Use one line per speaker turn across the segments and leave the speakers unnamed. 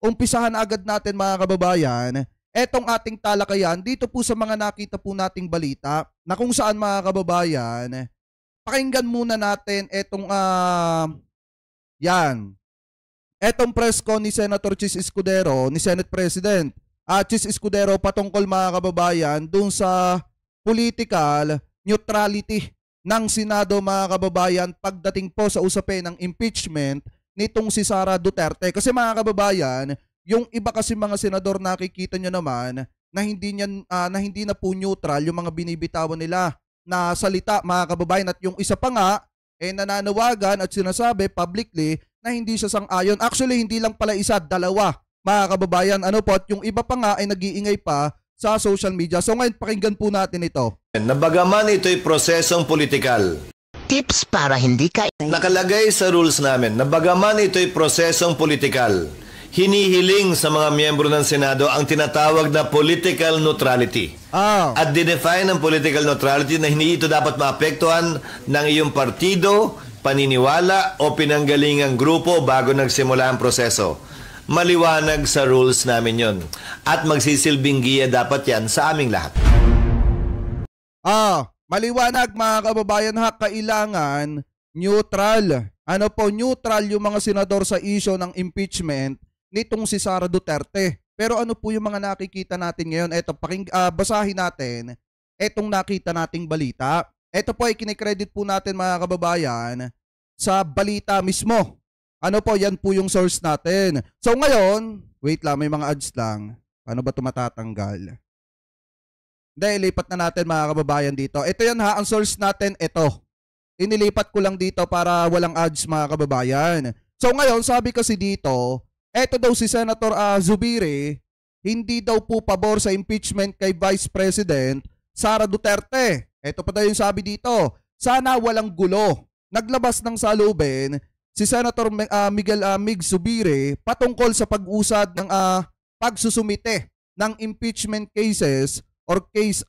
umpisahan agad natin mga kababayan, etong ating talakayan dito po sa mga nakita po nating balita na kung saan mga kababayan, pakinggan muna natin etong yan. Etong press con ni Senator Chis Escudero, ni Senate President Chis Escudero patungkol mga kababayan dun sa political neutrality ng Senado mga kababayan pagdating po sa usapin ng impeachment nitong si Sara Duterte. Kasi mga kababayan, yung iba kasi mga senador nakikita nyo naman na hindi na po neutral yung mga binibitawan nila na salita mga kababayan, at yung isa pa nga nananawagan at sinasabi publicly na hindi siya sang-ayon. Actually, hindi lang pala isa, dalawa mga kababayan. Ano po, at yung iba pa nga ay nag-iingay pa sa social media. So ngayon, pakinggan po natin ito.
Nabagaman ito'y prosesong politikal.
Tips para hindi ka...
Nakalagay sa rules namin, nabagaman ito'y prosesong politikal, hinihiling sa mga miyembro ng Senado ang tinatawag na political neutrality. At dinefine ang political neutrality na hindi ito dapat maapektuhan ng iyong partido, paniniwala o pinanggalingang grupo bago nagsimula ang proseso. Maliwanag sa rules namin yon. At magsisilbing giya dapat yan sa aming lahat.
Maliwanag mga kababayan ha, kailangan neutral. Ano po, neutral yung mga senador sa issue ng impeachment nitong si Sara Duterte. Pero ano po yung mga nakikita natin ngayon? Eto, basahin natin etong nakita nating balita. Ito po ay kinikredit po natin mga kababayan sa balita mismo. Ano po, yan po yung source natin. So ngayon, wait lang, may mga ads lang. Paano ba ito matatanggal? Hindi, ilipat na natin mga kababayan dito. Ito yan ha, ang source natin, ito. Inilipat ko lang dito para walang ads mga kababayan. So ngayon, sabi kasi dito, eto daw si Senator Zubiri, hindi daw po pabor sa impeachment kay Vice President Sara Duterte. Ito pa daw yung sabi dito, sana walang gulo. Naglabas ng salubin si Senator Mig Zubiri patungkol sa pag-usad ng pagsusumite ng impeachment cases or case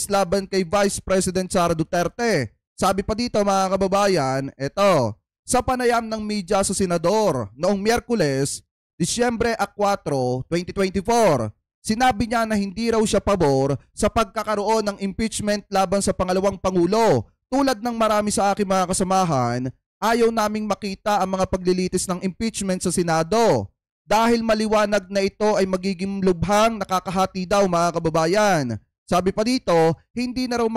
laban kay Vice President Sara Duterte. Sabi pa dito mga kababayan, ito, sa panayam ng media sa Senador noong Miyerkules, Disyembre 4, 2024, sinabi niya na hindi raw siya pabor sa pagkakaroon ng impeachment laban sa pangalawang Pangulo. Tulad ng marami sa aking mga kasamahan, ayaw naming makita ang mga paglilitis ng impeachment sa Senado. Dahil maliwanag na ito ay magiging lubhang nakakahati daw mga kababayan. Sabi pa dito, hindi na raw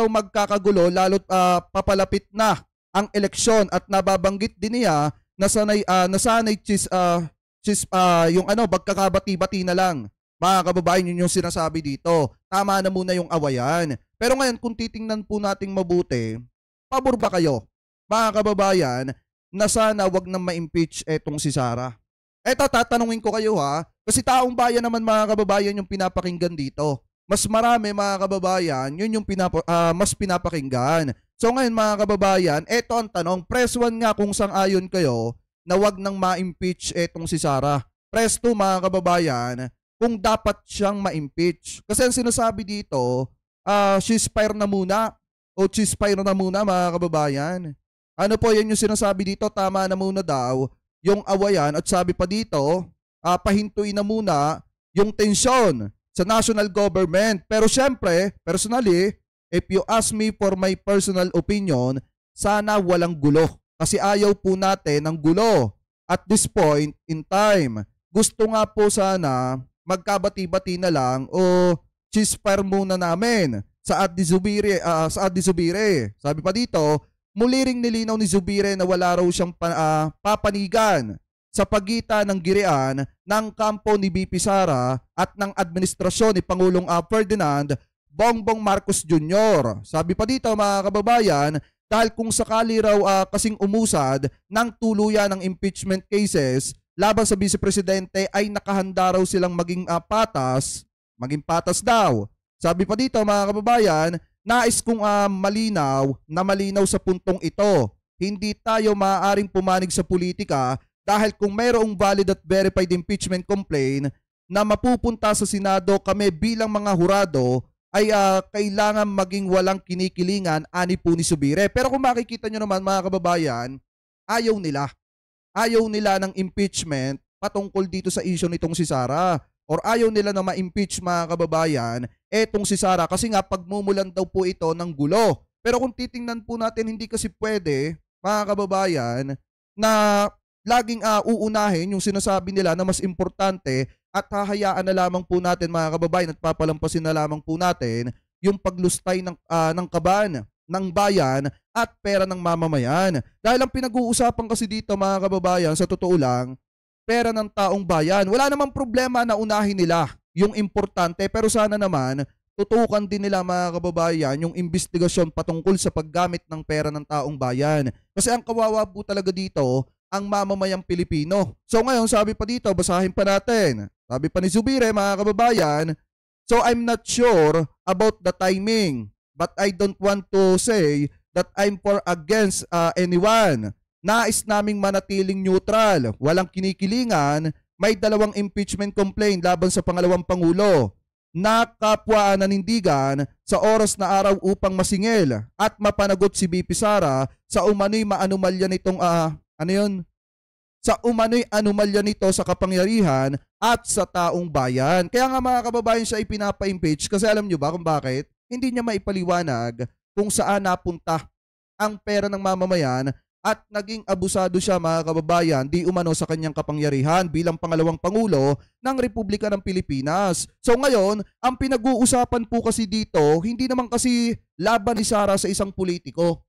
magkakagulo lalo't papalapit na ang eleksyon, at nababanggit din niya na sanay yung magkakabati-bati na lang. Mga kababayan, yun yung sinasabi dito. Tama na muna yung awayan. Pero ngayon, kung titingnan po nating mabuti, pabor ba kayo, mga kababayan, na sana wag nang ma-impeach etong si Sara? Eto, tatanungin ko kayo ha, kasi taong bayan naman mga kababayan yung pinapakinggan dito. Mas marami mga kababayan, yun yung mas pinapakinggan. So ngayon mga kababayan, eto ang tanong, press 1 nga kung sang-ayon kayo na wag nang ma-impeach etong si Sara. Press 2 mga kababayan, kung dapat siyang ma-impeach. Kasi ang sinasabi dito, ceasefire na muna o ceasefire na muna mga kababayan. Ano po, yan yung sinasabi dito, tama na muna daw yung awayan, at sabi pa dito, pahintuin na muna yung tensyon sa national government. Pero syempre, personally, if you ask me for my personal opinion, sana walang gulo. Kasi ayaw po natin ng gulo at this point in time. Gusto nga po sana magkabati-bati na lang o ceasefire muna namin sa Adi Zubiri. Sabi pa dito, muli ring nilinaw ni Zubiri na wala raw siyang papanigan sa pagitan ng girian ng kampo ni BP Sara at ng administrasyon ni Pangulong Ferdinand Bongbong Marcos Jr. Sabi pa dito mga kababayan, dahil kung sakali raw kasing umusad ng tuluyan ng impeachment cases laban sa Vice Presidente ay nakahanda raw silang maging patas daw. Sabi pa dito mga kababayan, nais kong malinaw sa puntong ito. Hindi tayo maaaring pumanig sa politika dahil kung mayroong valid at verified impeachment complaint na mapupunta sa Senado, kami bilang mga hurado ay kailangan maging walang kinikilingan, ani po ni Zubiri. Pero kung makikita nyo naman mga kababayan, ayaw nila. ayaw nila ng impeachment patungkol dito sa issue nitong si Sara. Or ayaw nila na ma-impeach mga kababayan etong si Sara kasi nga pagmumulan daw po ito ng gulo. Pero kung titingnan po natin, hindi kasi pwede mga kababayan na laging uunahin yung sinasabi nila na mas importante at hahayaan na lamang po natin mga kababayan at papalampasin na lamang po natin yung paglustay ng kaban ng bayan at pera ng mamamayan. Dahil ang pinag-uusapan kasi dito mga kababayan, sa totoo lang, pera ng taong bayan. Wala namang problema na unahin nila yung importante, pero sana naman tutukan din nila mga kababayan yung investigasyon patungkol sa paggamit ng pera ng taong bayan. Kasi ang kawawa po talaga dito ang mamamayang Pilipino. So ngayon sabi pa dito, basahin pa natin. Sabi pa ni Zubire mga kababayan, so I'm not sure about the timing, but I don't want to say that I'm for against anyone. Nais naming manatiling neutral, walang kinikilingan, may 2 impeachment complaint laban sa pangalawang Pangulo. Nakapwa nanindigan sa oras na araw upang masingil at mapanagot si BP Sara sa umano'y maanumalya nitong sa umano'y anomalya nito sa kapangyarihan at sa taong bayan. Kaya nga mga kababayan siya ipinapa-impeach kasi alam nyo ba kung bakit? Hindi niya maipaliwanag kung saan napunta ang pera ng mamamayan at naging abusado siya mga kababayan di umano sa kanyang kapangyarihan bilang pangalawang Pangulo ng Republika ng Pilipinas. So ngayon, ang pinag-uusapan po kasi dito, hindi naman kasi laban ni Sara sa isang politiko.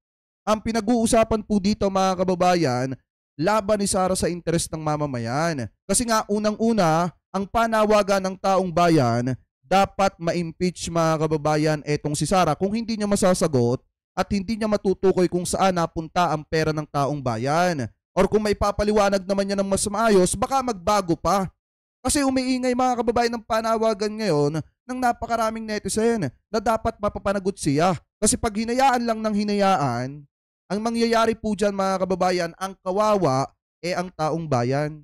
Ang pinag-uusapan po dito mga kababayan, laban ni Sara sa interes ng mamamayan. Kasi nga unang-una, ang panawagan ng taong bayan, dapat ma-impeach mga kababayan etong si Sara kung hindi niya masasagot at hindi niya matutukoy kung saan napunta ang pera ng taong bayan. Or kung may papaliwanag naman niya ng mas maayos, baka magbago pa. Kasi umiingay mga kababayan ng panawagan ngayon ng napakaraming netizen na dapat mapapanagot siya. Kasi pag hinayaan lang ng hinayaan, ang mangyayari po dyan mga kababayan, ang kawawa ang taong bayan.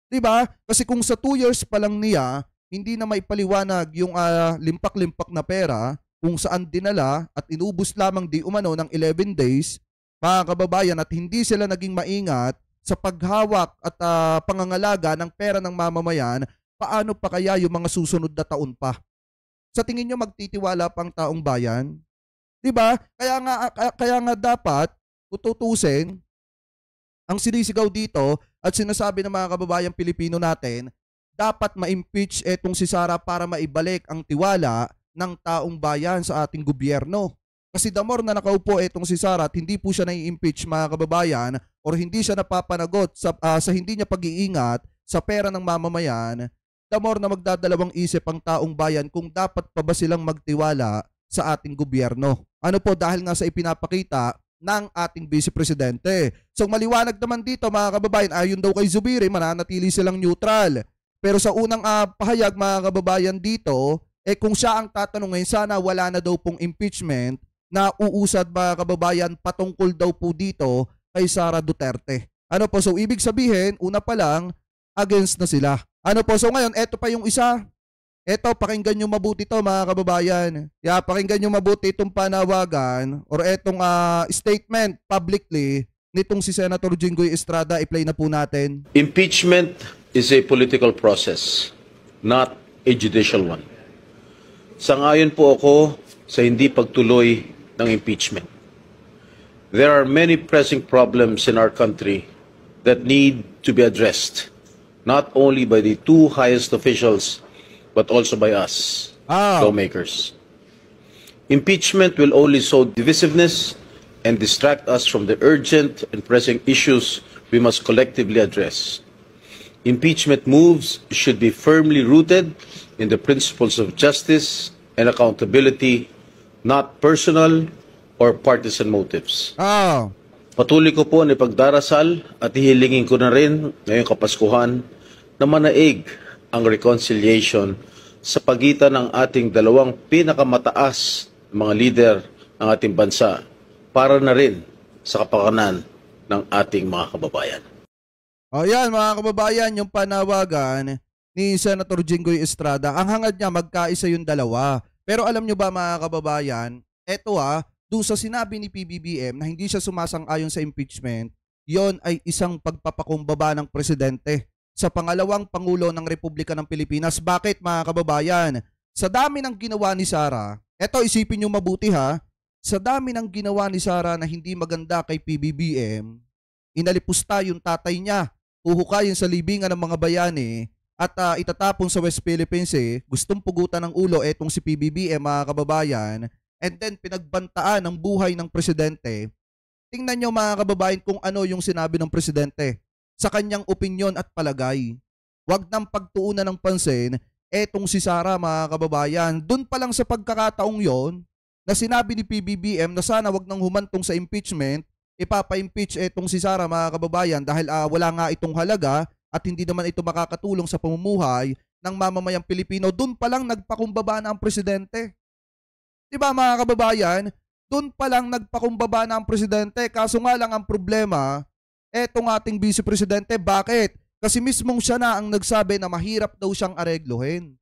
Diba? Kasi kung sa 2 years pa lang niya, hindi na maipaliwanag yung limpak-limpak na pera, kung saan dinala at inubos lamang di umano ng 11 days, mga kababayan, at hindi sila naging maingat sa paghawak at pangangalaga ng pera ng mamamayan, paano pa kaya yung mga susunod na taon pa? Sa tingin nyo magtitiwala pang taong bayan? Diba? Kaya nga dapat tututusin ang sinisigaw dito at sinasabi ng mga kababayang Pilipino natin, dapat ma-impeach etong si Sara para maibalik ang tiwala ng taong bayan sa ating gobyerno. Kasi the more na nakaupo etong si Sara at hindi po siya nai-impeach mga kababayan or hindi siya napapanagot sa hindi niya pag-iingat sa pera ng mamamayan, the more na magdadalawang isip ang taong bayan kung dapat pa ba silang magtiwala sa ating gobyerno. Ano po, dahil nga sa ipinapakita ng ating Vice Presidente. So maliwanag naman dito mga kababayan, ayon daw kay Zubiri, mananatili silang neutral. Pero sa unang pahayag mga kababayan dito, kung siya ang tatanungin, sana wala na daw pong impeachment na uusad mga kababayan patungkol daw po dito kay Sara Duterte. Ano po, so ibig sabihin, una pa lang, against na sila. Ano po, so ngayon, eto pa yung isa. Eto, pakinggan nyo mabuti to mga kababayan. Pakinggan nyo mabuti itong panawagan or etong statement publicly nitong si Senator Jinggoy Estrada. I-play na po natin.
Impeachment is a political process, not a judicial one. Sang-ayon po ako sa hindi pagtuloy ng impeachment. There are many pressing problems in our country that need to be addressed, not only by the 2 highest officials, but also by us, lawmakers. Impeachment will only sow divisiveness and distract us from the urgent and pressing issues we must collectively address. Impeachment moves should be firmly rooted in the principles of justice and accountability, not personal or partisan motives. Patuloy ko po na ipagdarasal at hihilingin ko na rin ngayong Kapaskuhan na manaig ang reconciliation sa pagitan ng ating 2 pinakamataas na mga leader ng ating bansa para na rin sa kapakanan ng ating mga kababayan.
Ayan mga kababayan, yung panawagan ni Senator Jinggoy Estrada, ang hangad niya magkaisa yung 2. Pero alam nyo ba mga kababayan, eto doon sa sinabi ni PBBM na hindi siya sumasang-ayon sa impeachment, yon ay isang pagpapakumbaba ng presidente sa pangalawang Pangulo ng Republika ng Pilipinas. Bakit mga kababayan? Sa dami ng ginawa ni Sara, eto isipin nyo mabuti ha, sa dami ng ginawa ni Sara na hindi maganda kay PBBM, inalipusta yung tatay niya, uhukayin sa libingan ng mga bayani at itatapon sa West Philippines gustong pugutan ng ulo etong si PBBM mga kababayan, and then pinagbantaan ng buhay ng presidente. Tingnan nyo mga kababayan kung ano yung sinabi ng presidente sa kanyang opinyon at palagay. Huwag nang pagtuunan ng pansin etong si Sara mga kababayan. Doon pa lang sa pagkakataong yon na sinabi ni PBBM na sana wag nang humantong sa impeachment, ipapa-impeach etong si Sara mga kababayan dahil wala nga itong halaga at hindi naman ito makakatulong sa pamumuhay ng mamamayang Pilipino. Doon pa lang nagpakumbaba na ang presidente. Diba mga kababayan? Doon pa lang nagpakumbaba na ang presidente. Kaso nga lang ang problema, etong ating vice presidente, bakit? Kasi mismong siya na ang nagsabi na mahirap daw siyang areglohin.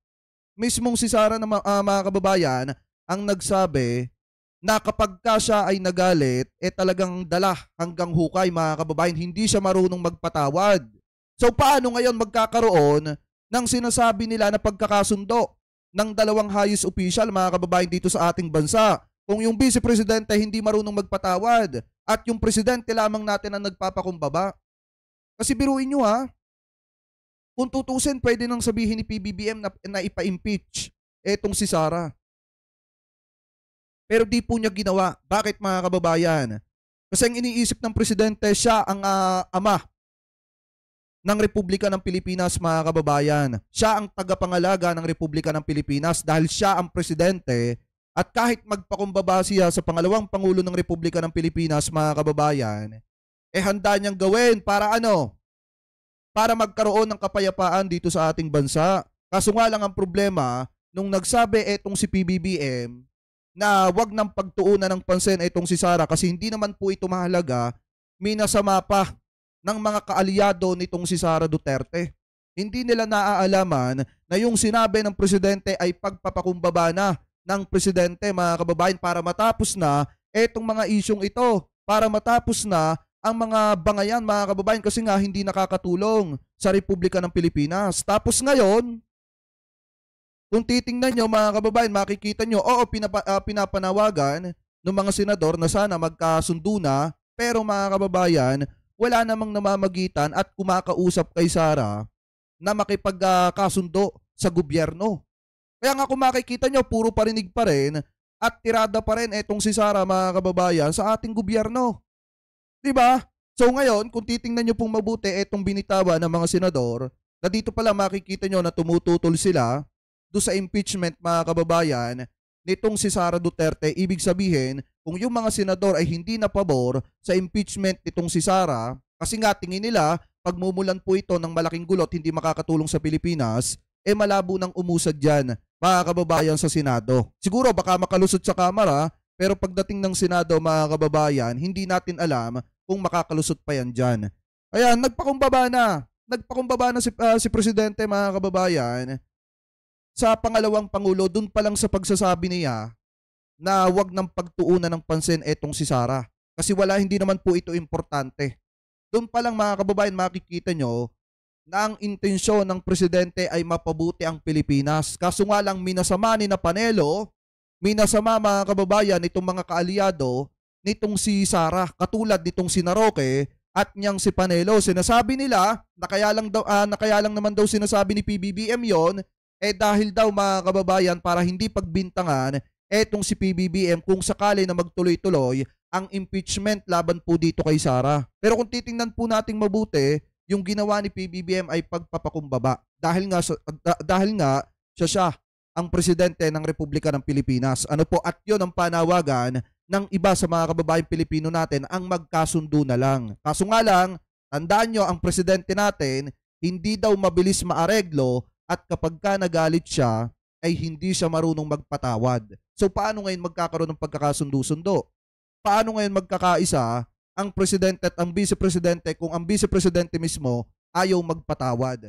Mismong si Sara na mga kababayan ang nagsabi na kapag ka siya ay nagalit, talagang dala hanggang hukay mga kababayan, hindi siya marunong magpatawad. So paano ngayon magkakaroon ng sinasabi nila na pagkakasundo ng dalawang highest official mga kababayan dito sa ating bansa? Kung yung vice presidente hindi marunong magpatawad at yung presidente lamang natin ang nagpapakumbaba. Kasi biruin nyo ha, kung tutusin pwede nang sabihin ni PBBM na ipa-impeach etong si Sara. Pero di po niya ginawa. Bakit mga kababayan? Kasi ang iniisip ng presidente, siya ang ama ng Republika ng Pilipinas mga kababayan. Siya ang tagapangalaga ng Republika ng Pilipinas dahil siya ang presidente. At kahit magpakumbaba siya sa pangalawang Pangulo ng Republika ng Pilipinas mga kababayan, handa niyang gawin para ano? Para magkaroon ng kapayapaan dito sa ating bansa. Kaso nga lang ang problema, nung nagsabi etong si PBBM na wag nang pagtuunan ng pansin etong si Sara kasi hindi naman po ito mahalaga, minasama pa ng mga kaalyado nitong si Sara Duterte. Hindi nila naaalaman na yung sinabi ng presidente ay pagpapakumbaba na ng presidente mga kababayan para matapos na etong mga isyong ito, para matapos na ang mga bangayan mga kababayan kasi nga hindi nakakatulong sa Republika ng Pilipinas. Tapos ngayon, kung titingnan nyo mga kababayan, makikita nyo, pinapanawagan ng mga senador na sana magkasundo na, pero mga kababayan, wala namang namamagitan at kumakausap kay Sara na makipagkasundo sa gobyerno. Kaya nga kung makikita nyo, puro parinig pa rin at tirada pa rin etong si Sara mga kababayan sa ating gobyerno. Diba? So ngayon, kung titingnan nyo pong mabuti etong binitawan ng mga senador, na dito pala makikita nyo na tumututol sila do sa impeachment mga kababayan nitong si Sara Duterte. Ibig sabihin, kung yung mga senador ay hindi na pabor sa impeachment nitong si Sara, kasi nga tingin nila, pagmumulan po ito ng malaking gulot, hindi makakatulong sa Pilipinas, malabo nang umusad dyan mga kababayan sa Senado. Siguro baka makalusot sa Kamara, pero pagdating ng Senado mga kababayan, hindi natin alam kung makakalusot pa yan dyan. Ayan, nagpakumbaba na. Nagpakumbaba na si Presidente mga kababayan sa pangalawang Pangulo, dun pa lang sa pagsasabi niya na wag nang pagtuunan ng pansin etong si Sara. Kasi hindi naman po ito importante. Dun pa lang mga kababayan makikita nyo na ang intensyon ng presidente ay mapabuti ang Pilipinas. Kaso nga lang minasama ni na Panelo, minasama mga kababayan itong mga kaalyado nitong si Sara, katulad nitong si Roque at niyang si Panelo. Sinasabi nila na kaya lang naman daw sinasabi ni PBBM yon, dahil daw mga kababayan para hindi pagbintangan etong si PBBM kung sakali na magtuloy-tuloy ang impeachment laban po dito kay Sara. Pero kung titingnan po nating mabuti, yung ginawa ni PBBM ay pagpapakumbaba dahil nga siya ang presidente ng Republika ng Pilipinas. Ano po, at yun ang panawagan ng iba sa mga kababayang Pilipino natin ang magkasundo na lang. Kaso nga lang, tandaan nyo, ang presidente natin hindi daw mabilis maareglo at kapag ka nagalit siya ay hindi siya marunong magpatawad. So paano ngayon magkakaroon ng pagkakasundo-sundo? Paano ngayon magkakaisa ang presidente at ang vice-presidente kung ang vice-presidente mismo ayaw magpatawad?